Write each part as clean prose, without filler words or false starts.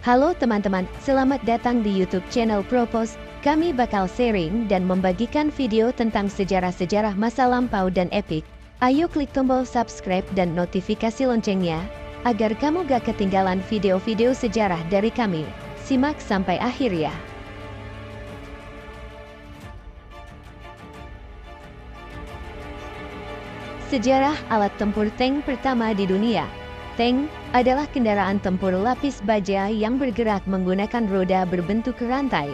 Halo teman-teman, selamat datang di YouTube channel Propos. Kami bakal sharing dan membagikan video tentang sejarah-sejarah masa lampau dan epik. Ayo klik tombol subscribe dan notifikasi loncengnya, agar kamu gak ketinggalan video-video sejarah dari kami. Simak sampai akhir ya. Sejarah alat tempur tank pertama di dunia. Tank adalah kendaraan tempur lapis baja yang bergerak menggunakan roda berbentuk rantai.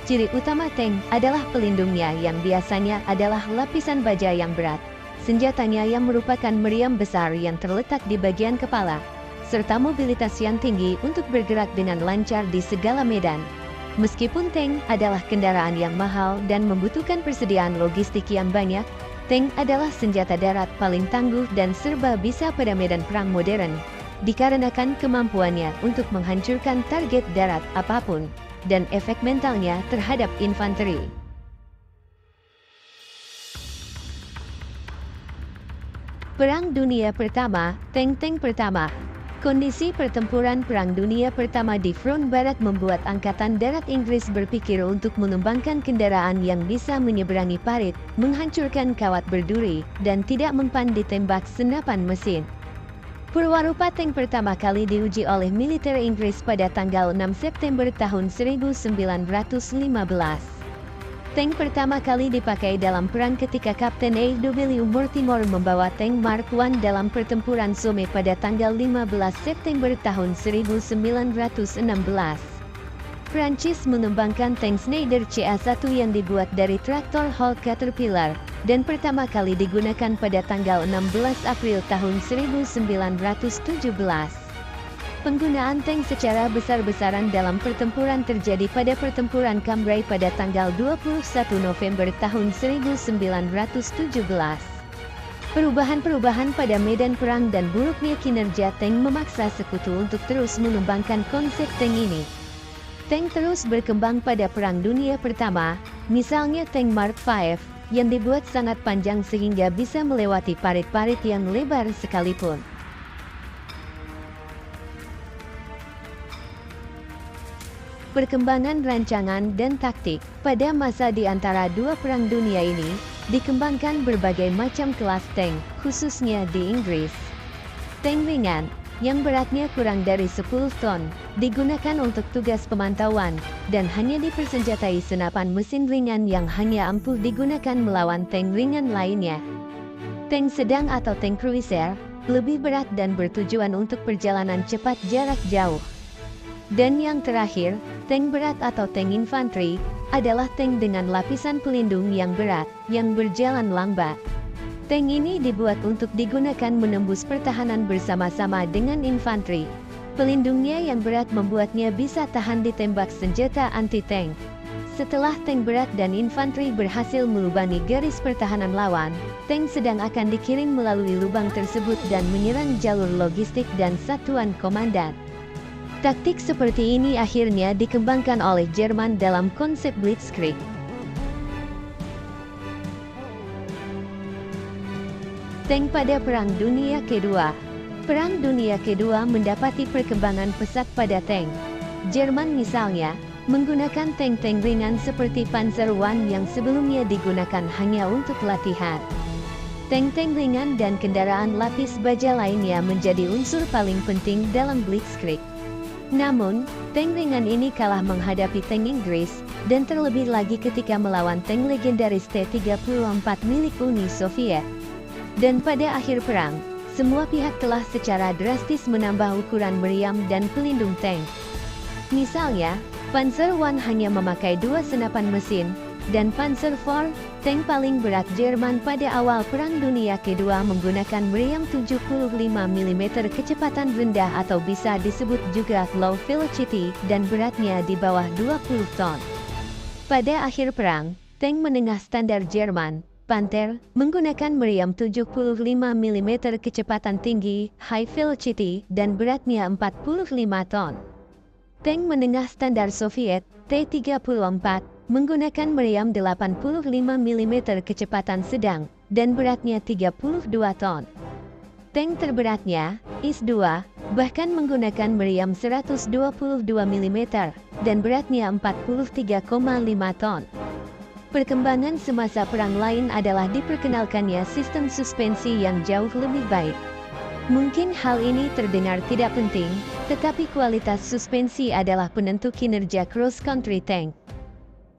Ciri utama tank adalah pelindungnya yang biasanya adalah lapisan baja yang berat. Senjatanya yang merupakan meriam besar yang terletak di bagian kepala, serta mobilitas yang tinggi untuk bergerak dengan lancar di segala medan. Meskipun tank adalah kendaraan yang mahal dan membutuhkan persediaan logistik yang banyak, tank adalah senjata darat paling tangguh dan serba bisa pada medan perang modern, dikarenakan kemampuannya untuk menghancurkan target darat apapun, dan efek mentalnya terhadap infanteri. Perang Dunia Pertama, tank-tank pertama. Kondisi pertempuran Perang Dunia Pertama di front barat membuat Angkatan Darat Inggris berpikir untuk mengembangkan kendaraan yang bisa menyeberangi parit, menghancurkan kawat berduri, dan tidak mempan ditembak senapan mesin. Perwarupa tank pertama kali diuji oleh militer Inggris pada tanggal 6 September tahun 1915. Tank pertama kali dipakai dalam perang ketika Kapten A.W. Mortimer membawa tank Mark I dalam pertempuran Somme pada tanggal 15 September tahun 1916. Prancis mengembangkan tank Schneider CA1 yang dibuat dari traktor Hall Caterpillar, dan pertama kali digunakan pada tanggal 16 April tahun 1917. Penggunaan tank secara besar-besaran dalam pertempuran terjadi pada pertempuran Cambrai pada tanggal 21 November tahun 1917. Perubahan-perubahan pada medan perang dan buruknya kinerja tank memaksa sekutu untuk terus mengembangkan konsep tank ini. Tank terus berkembang pada Perang Dunia Pertama, misalnya tank Mark V, yang dibuat sangat panjang sehingga bisa melewati parit-parit yang lebar sekalipun. Perkembangan rancangan dan taktik pada masa di antara dua perang dunia ini, dikembangkan berbagai macam kelas tank, khususnya di Inggris. Tank ringan, yang beratnya kurang dari 10 ton, digunakan untuk tugas pemantauan, dan hanya dipersenjatai senapan mesin ringan yang hanya ampuh digunakan melawan tank ringan lainnya. Tank sedang atau tank cruiser, lebih berat dan bertujuan untuk perjalanan cepat jarak jauh. Dan yang terakhir, tank berat atau tank infanteri, adalah tank dengan lapisan pelindung yang berat, yang berjalan lambat. Tank ini dibuat untuk digunakan menembus pertahanan bersama-sama dengan infanteri. Pelindungnya yang berat membuatnya bisa tahan ditembak senjata anti-tank. Setelah tank berat dan infanteri berhasil melubangi garis pertahanan lawan, tank sedang akan dikirim melalui lubang tersebut dan menyerang jalur logistik dan satuan komandan. Taktik seperti ini akhirnya dikembangkan oleh Jerman dalam konsep Blitzkrieg. Tank pada Perang Dunia Kedua. Perang Dunia Kedua mendapati perkembangan pesat pada tank. Jerman misalnya, menggunakan tank-tank ringan seperti Panzer I yang sebelumnya digunakan hanya untuk latihan. Tank-tank ringan dan kendaraan lapis baja lainnya menjadi unsur paling penting dalam Blitzkrieg. Namun, tank ringan ini kalah menghadapi tank Inggris, dan terlebih lagi ketika melawan tank legendaris T-34 milik Uni Soviet. Dan pada akhir perang, semua pihak telah secara drastis menambah ukuran meriam dan pelindung tank. Misalnya, Panzer I hanya memakai 2 senapan mesin, dan Panzer IV, tank paling berat Jerman pada awal Perang Dunia Kedua menggunakan meriam 75 mm kecepatan rendah atau bisa disebut juga low velocity dan beratnya di bawah 20 ton. Pada akhir perang, tank menengah standar Jerman, Panther, menggunakan meriam 75 mm kecepatan tinggi, high velocity, dan beratnya 45 ton. Tank menengah standar Soviet, T-34, menggunakan meriam 85 mm kecepatan sedang, dan beratnya 32 ton. Tank terberatnya, IS-2, bahkan menggunakan meriam 122 mm dan beratnya 43,5 ton. Perkembangan semasa perang lain adalah diperkenalkannya sistem suspensi yang jauh lebih baik. Mungkin hal ini terdengar tidak penting, tetapi kualitas suspensi adalah penentu kinerja cross-country tank.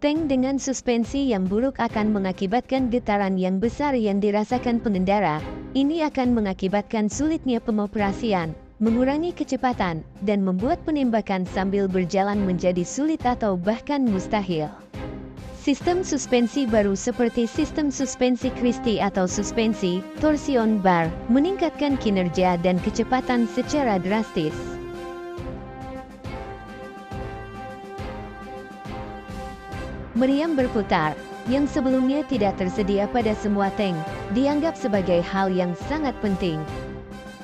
Tank dengan suspensi yang buruk akan mengakibatkan getaran yang besar yang dirasakan pengendara. Ini akan mengakibatkan sulitnya pengoperasian, mengurangi kecepatan, dan membuat penembakan sambil berjalan menjadi sulit atau bahkan mustahil. Sistem suspensi baru seperti sistem suspensi Christie atau suspensi torsion bar meningkatkan kinerja dan kecepatan secara drastis. Meriam berputar, yang sebelumnya tidak tersedia pada semua tank, dianggap sebagai hal yang sangat penting.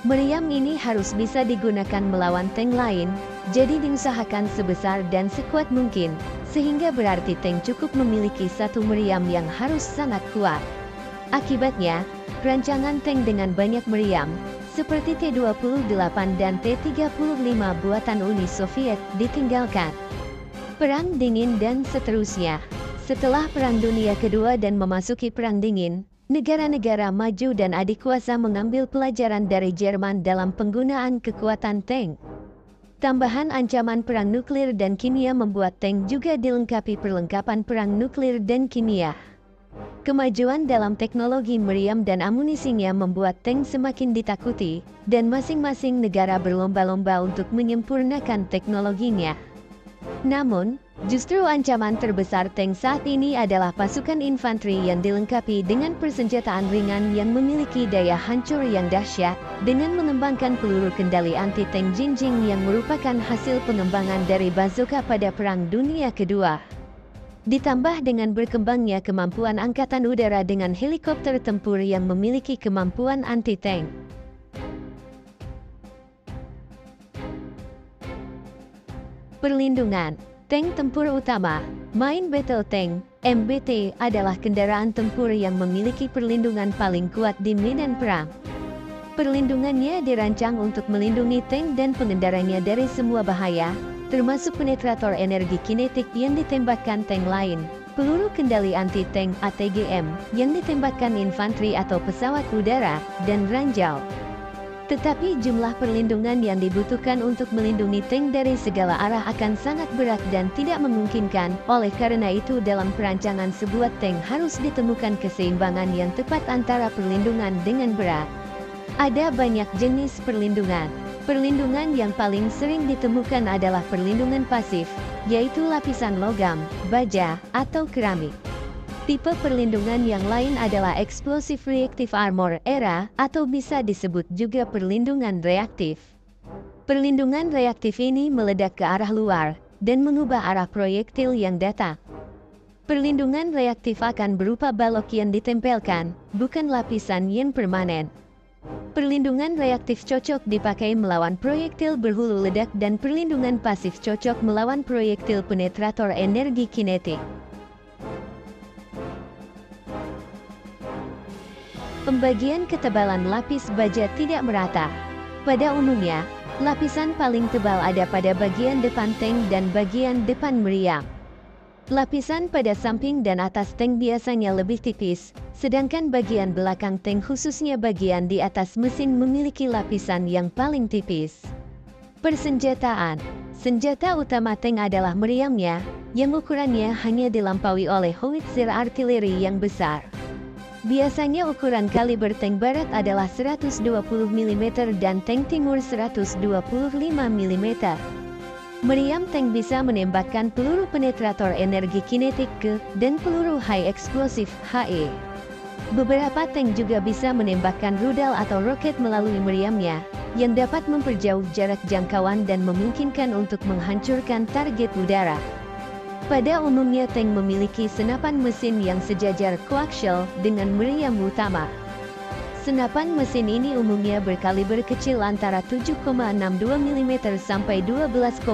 Meriam ini harus bisa digunakan melawan tank lain, jadi diusahakan sebesar dan sekuat mungkin, sehingga berarti tank cukup memiliki satu meriam yang harus sangat kuat. Akibatnya, rancangan tank dengan banyak meriam, seperti T-28 dan T-35 buatan Uni Soviet, ditinggalkan. Perang Dingin dan seterusnya. Setelah Perang Dunia Kedua dan memasuki Perang Dingin, negara-negara maju dan adikuasa mengambil pelajaran dari Jerman dalam penggunaan kekuatan tank. Tambahan ancaman perang nuklir dan kimia membuat tank juga dilengkapi perlengkapan perang nuklir dan kimia. Kemajuan dalam teknologi meriam dan amunisinya membuat tank semakin ditakuti, dan masing-masing negara berlomba-lomba untuk menyempurnakan teknologinya. Namun, justru ancaman terbesar tank saat ini adalah pasukan infanteri yang dilengkapi dengan persenjataan ringan yang memiliki daya hancur yang dahsyat, dengan mengembangkan peluru kendali anti-tank Jinjing yang merupakan hasil pengembangan dari bazooka pada Perang Dunia Kedua. Ditambah dengan berkembangnya kemampuan angkatan udara dengan helikopter tempur yang memiliki kemampuan anti-tank. Perlindungan. Tank tempur utama, Main Battle Tank, MBT, adalah kendaraan tempur yang memiliki perlindungan paling kuat di medan perang. Perlindungannya dirancang untuk melindungi tank dan pengendaranya dari semua bahaya, termasuk penetrator energi kinetik yang ditembakkan tank lain, peluru kendali anti-tank ATGM yang ditembakkan infanteri atau pesawat udara, dan ranjau. Tetapi jumlah perlindungan yang dibutuhkan untuk melindungi tank dari segala arah akan sangat berat dan tidak memungkinkan. Oleh karena itu, dalam perancangan sebuah tank harus ditemukan keseimbangan yang tepat antara perlindungan dengan berat. Ada banyak jenis perlindungan. Perlindungan yang paling sering ditemukan adalah perlindungan pasif, yaitu lapisan logam, baja, atau keramik. Tipe perlindungan yang lain adalah Explosive Reactive Armor ERA, atau bisa disebut juga perlindungan reaktif. Perlindungan reaktif ini meledak ke arah luar, dan mengubah arah proyektil yang datang. Perlindungan reaktif akan berupa balok yang ditempelkan, bukan lapisan yang permanen. Perlindungan reaktif cocok dipakai melawan proyektil berhulu ledak dan perlindungan pasif cocok melawan proyektil penetrator energi kinetik. Pembagian ketebalan lapis baja tidak merata. Pada umumnya, lapisan paling tebal ada pada bagian depan tank dan bagian depan meriam. Lapisan pada samping dan atas tank biasanya lebih tipis, sedangkan bagian belakang tank khususnya bagian di atas mesin memiliki lapisan yang paling tipis. Persenjataan. Senjata utama tank adalah meriamnya, yang ukurannya hanya dilampaui oleh howitzer artileri yang besar. Biasanya ukuran kaliber tank barat adalah 120 mm dan tank timur 125 mm. Meriam tank bisa menembakkan peluru penetrator energi kinetik ke dan peluru high explosive HE. Beberapa tank juga bisa menembakkan rudal atau roket melalui meriamnya, yang dapat memperjauh jarak jangkauan dan memungkinkan untuk menghancurkan target udara. Pada umumnya tank memiliki senapan mesin yang sejajar coaxial dengan meriam utama. Senapan mesin ini umumnya berkaliber kecil antara 7,62 mm sampai 12,7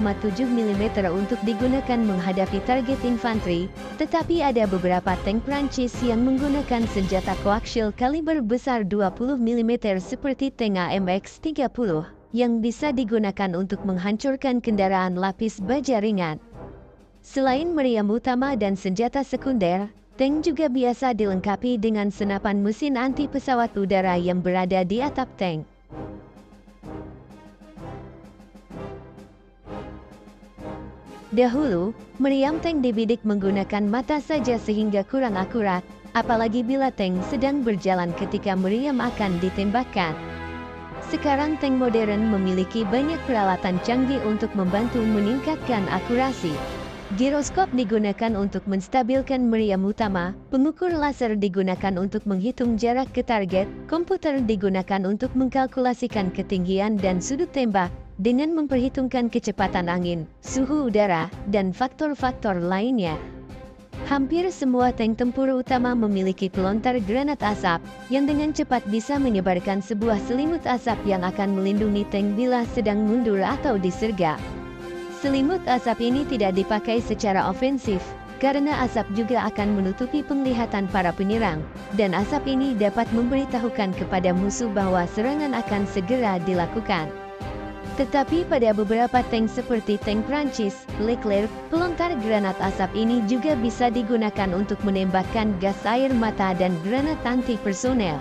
mm untuk digunakan menghadapi target infanteri, tetapi ada beberapa tank Prancis yang menggunakan senjata koaksial kaliber besar 20 mm seperti tank AMX-30, yang bisa digunakan untuk menghancurkan kendaraan lapis baja ringan. Selain meriam utama dan senjata sekunder, tank juga biasa dilengkapi dengan senapan mesin anti pesawat udara yang berada di atap tank. Dahulu, meriam tank dibidik menggunakan mata saja sehingga kurang akurat, apalagi bila tank sedang berjalan ketika meriam akan ditembakkan. Sekarang tank modern memiliki banyak peralatan canggih untuk membantu meningkatkan akurasi. Giroskop digunakan untuk menstabilkan meriam utama, pengukur laser digunakan untuk menghitung jarak ke target, komputer digunakan untuk mengkalkulasikan ketinggian dan sudut tembak, dengan memperhitungkan kecepatan angin, suhu udara, dan faktor-faktor lainnya. Hampir semua tank tempur utama memiliki pelontar granat asap, yang dengan cepat bisa menyebarkan sebuah selimut asap yang akan melindungi tank bila sedang mundur atau disergap. Selimut asap ini tidak dipakai secara ofensif, karena asap juga akan menutupi penglihatan para penyerang, dan asap ini dapat memberitahukan kepada musuh bahwa serangan akan segera dilakukan. Tetapi pada beberapa tank seperti tank Prancis, Leclerc, pelontar granat asap ini juga bisa digunakan untuk menembakkan gas air mata dan granat anti personel.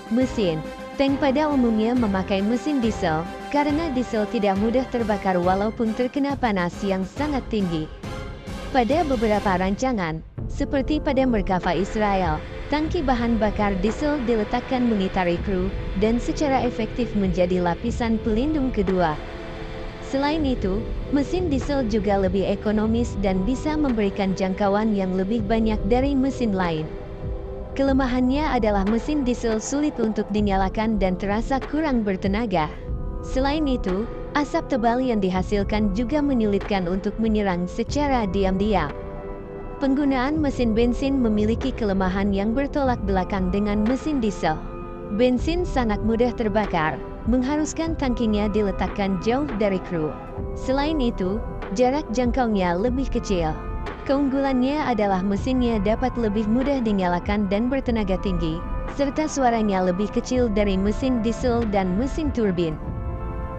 Mesin tank pada umumnya memakai mesin diesel, karena diesel tidak mudah terbakar walaupun terkena panas yang sangat tinggi. Pada beberapa rancangan, seperti pada Merkava Israel, tangki bahan bakar diesel diletakkan mengitari kru, dan secara efektif menjadi lapisan pelindung kedua. Selain itu, mesin diesel juga lebih ekonomis dan bisa memberikan jangkauan yang lebih banyak dari mesin lain. Kelemahannya adalah mesin diesel sulit untuk dinyalakan dan terasa kurang bertenaga. Selain itu, asap tebal yang dihasilkan juga menyulitkan untuk menyerang secara diam-diam. Penggunaan mesin bensin memiliki kelemahan yang bertolak belakang dengan mesin diesel. Bensin sangat mudah terbakar, mengharuskan tangkinya diletakkan jauh dari kru. Selain itu, jarak jangkaunya lebih kecil. Keunggulannya adalah mesinnya dapat lebih mudah dinyalakan dan bertenaga tinggi, serta suaranya lebih kecil dari mesin diesel dan mesin turbin.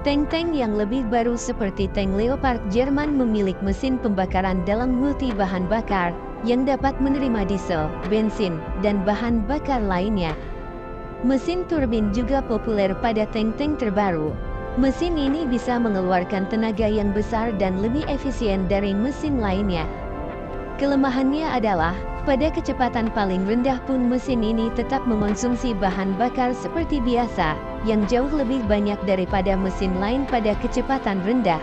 Tank-tank yang lebih baru seperti tank Leopard Jerman memiliki mesin pembakaran dalam multi bahan bakar, yang dapat menerima diesel, bensin, dan bahan bakar lainnya. Mesin turbin juga populer pada tank-tank terbaru. Mesin ini bisa mengeluarkan tenaga yang besar dan lebih efisien dari mesin lainnya. Kelemahannya adalah, pada kecepatan paling rendah pun mesin ini tetap mengonsumsi bahan bakar seperti biasa, yang jauh lebih banyak daripada mesin lain pada kecepatan rendah.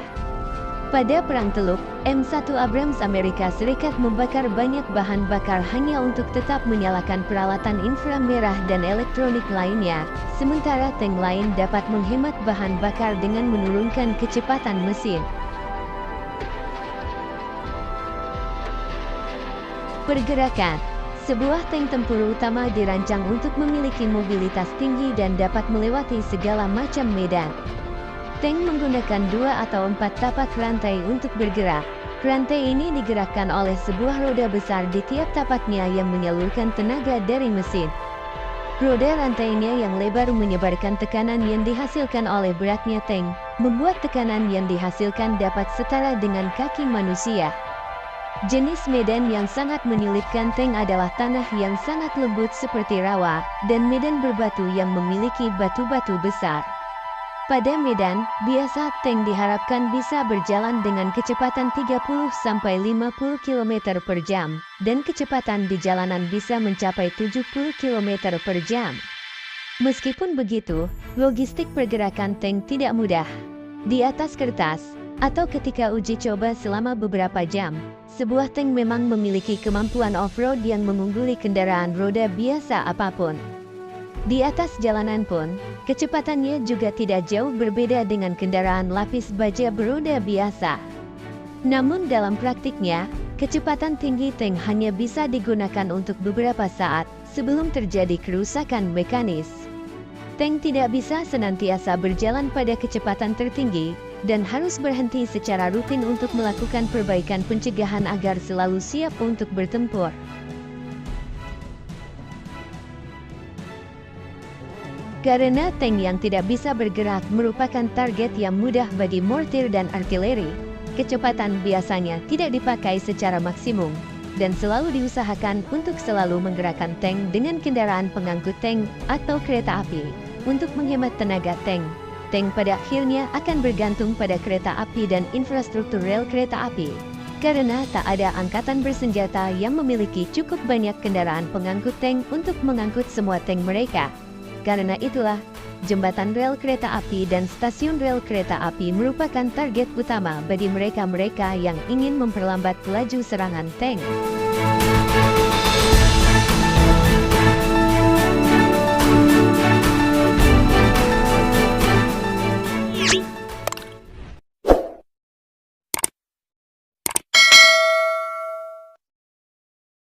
Pada Perang Teluk, M1 Abrams Amerika Serikat membakar banyak bahan bakar hanya untuk tetap menyalakan peralatan inframerah dan elektronik lainnya, sementara tank lain dapat menghemat bahan bakar dengan menurunkan kecepatan mesin. Pergerakan. Sebuah tank tempur utama dirancang untuk memiliki mobilitas tinggi dan dapat melewati segala macam medan. Tank menggunakan 2 atau 4 tapak rantai untuk bergerak. Rantai ini digerakkan oleh sebuah roda besar di tiap tapaknya yang menyalurkan tenaga dari mesin. Roda rantainya yang lebar menyebarkan tekanan yang dihasilkan oleh beratnya tank, membuat tekanan yang dihasilkan dapat setara dengan kaki manusia. Jenis medan yang sangat menyulitkan tank adalah tanah yang sangat lembut seperti rawa, dan medan berbatu yang memiliki batu-batu besar. Pada medan, biasa tank diharapkan bisa berjalan dengan kecepatan 30-50 km per jam, dan kecepatan di jalanan bisa mencapai 70 km per jam. Meskipun begitu, logistik pergerakan tank tidak mudah. Di atas kertas, atau ketika uji coba selama beberapa jam, sebuah tank memang memiliki kemampuan off-road yang mengungguli kendaraan roda biasa apapun. Di atas jalanan pun, kecepatannya juga tidak jauh berbeda dengan kendaraan lapis baja beroda biasa. Namun dalam praktiknya, Kecepatan tinggi tank hanya bisa digunakan untuk beberapa saat sebelum terjadi kerusakan mekanis. Tank tidak bisa senantiasa berjalan pada kecepatan tertinggi dan harus berhenti secara rutin untuk melakukan perbaikan pencegahan agar selalu siap untuk bertempur. Karena tank yang tidak bisa bergerak merupakan target yang mudah bagi mortir dan artileri, kecepatan biasanya tidak dipakai secara maksimum, dan selalu diusahakan untuk selalu menggerakkan tank dengan kendaraan pengangkut tank atau kereta api. Untuk menghemat tenaga tank pada akhirnya akan bergantung pada kereta api dan infrastruktur rel kereta api. Karena tak ada angkatan bersenjata yang memiliki cukup banyak kendaraan pengangkut tank untuk mengangkut semua tank mereka. Karena itulah, jembatan rel kereta api dan stasiun rel kereta api merupakan target utama bagi mereka-mereka yang ingin memperlambat laju serangan tank.